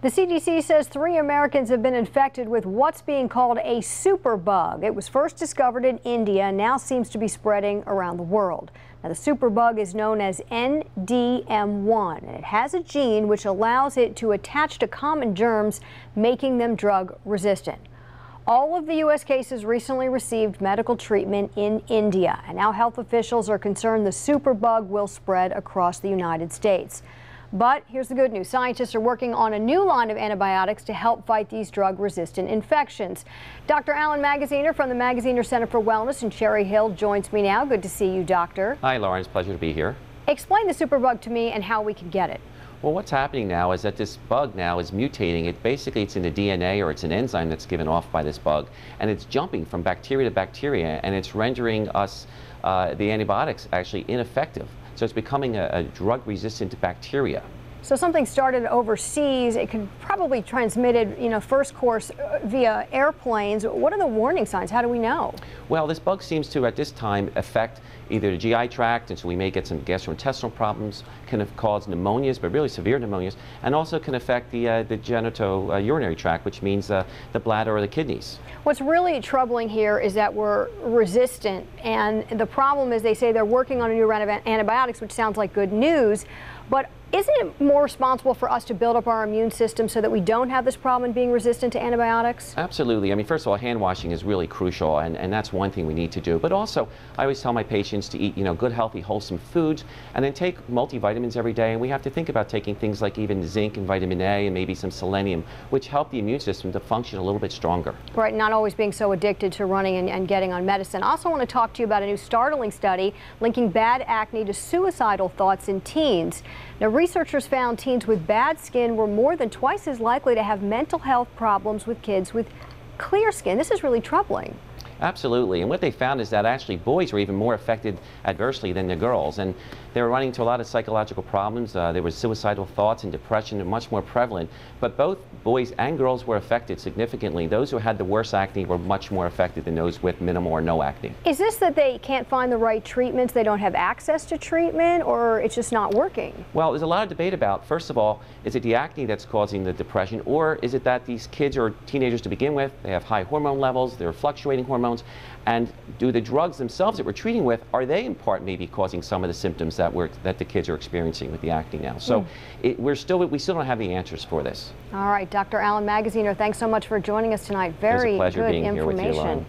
The CDC says 3 Americans have been infected with what's being called a superbug. It was first discovered in India and now seems to be spreading around the world. Now, the superbug is known as NDM1, and it has a gene which allows it to attach to common germs, making them drug resistant. All of the U.S. cases recently received medical treatment in India, and now health officials are concerned the superbug will spread across the United States. But here's the good news. Scientists are working on a new line of antibiotics to help fight these drug-resistant infections. Dr. Allan Magaziner from the Magaziner Center for Wellness in Cherry Hill joins me now. Good to see you, Doctor. Hi, Lauren. It's a pleasure to be here. Explain the superbug to me and how we can get it. Well, what's happening now is that this bug now is mutating. It's in the DNA, or it's an enzyme that's given off by this bug, and it's jumping from bacteria to bacteria, and it's rendering us, the antibiotics, actually ineffective. So it's becoming a drug-resistant bacteria. So something started overseas. It could probably transmitted, first course via airplanes. What are the warning signs? How do we know? Well, this bug seems to, at this time, affect either the GI tract, and so we may get some gastrointestinal problems, can have caused pneumonias, but really severe pneumonias, and also can affect the genitourinary tract, which means the bladder or the kidneys. What's really troubling here is that we're resistant, and the problem is they say they're working on a new round of antibiotics, which sounds like good news, but isn't it more responsible for us to build up our immune system so that we don't have this problem in being resistant to antibiotics? Absolutely. I mean, first of all, hand washing is really crucial, and that's one thing we need to do. But also, I always tell my patients to eat, good, healthy, wholesome foods, and then take multivitamins every day. And we have to think about taking things like even zinc and vitamin A and maybe some selenium, which help the immune system to function a little bit stronger. Right, not always being so addicted to running and getting on medicine. I also want to talk to you about a new startling study linking bad acne to suicidal thoughts in teens. Now, researchers found teens with bad skin were more than twice as likely to have mental health problems with kids with clear skin. This is really troubling. Absolutely, and what they found is that actually boys were even more affected adversely than the girls, and they were running into a lot of psychological problems. There was suicidal thoughts and depression, much more prevalent, but both boys and girls were affected significantly. Those who had the worst acne were much more affected than those with minimal or no acne. Is this that they can't find the right treatments, they don't have access to treatment, or it's just not working? Well, there's a lot of debate about, first of all, is it the acne that's causing the depression, or is it that these kids or teenagers to begin with, they have high hormone levels, they're fluctuating hormones, and do the drugs themselves that we're treating with, are they in part maybe causing some of the symptoms that the kids are experiencing with the acne now? So we still don't have the answers for this. All right, Dr. Allan Magaziner, thanks so much for joining us tonight. Very good information. It was a pleasure being here with you, Lauren.